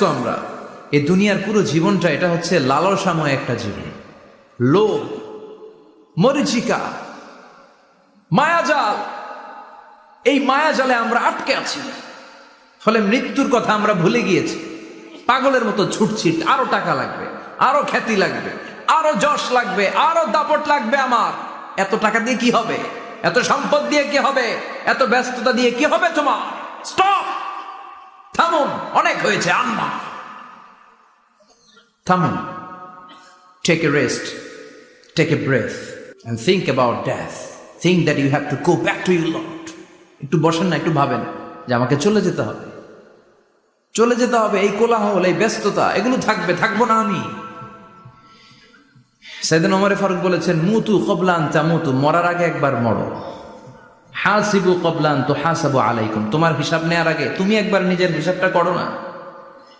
ব্যস্ত আমরা। এই দুনিয়ার পুরো জীবনটা এটা হচ্ছে লালসাময় একটা জীবন, লোভ, মরিচিকা, মায়াজাল। এই মায়াজালে আমরা আটকে আছি, ফলে মৃত্যুর কথা আমরা ভুলে গিয়েছি। পাগলের মতো ছুটছি, আরো টাকা লাগবে, আরো খ্যাতি লাগবে, আরো যশ লাগবে, আরো দাপট লাগবে। আমার এত টাকা দিয়ে কি হবে? এত সম্পদ দিয়ে কি হবে? এত ব্যস্ততা দিয়ে কি হবে? তোমার স্টপ, থামুন, অনেক হয়েছে। আম্মা থামুন, take a rest, take a breath and think about death. Think that you have to go back to your Lord. একটু বসেন না, একটু ভাবেন যে আমাকে চলে যেতে হবে, চলে যেতে হবে। এই কোলাহল, এই ব্যস্ততা, এগুলো থাকবে, থাকবো না আমি। সাইয়েদনা ওমর ফারুক বলেছেন, মুতু ক্বাবলা আন তামুতু, মরার আগে একবার মরো। হাসিবু ক্বাবলা আন তুহাসাবু আলাইকুম, তোমার হিসাব নেওয়ার আগে তুমি একবার নিজের হিসাবটা করো না।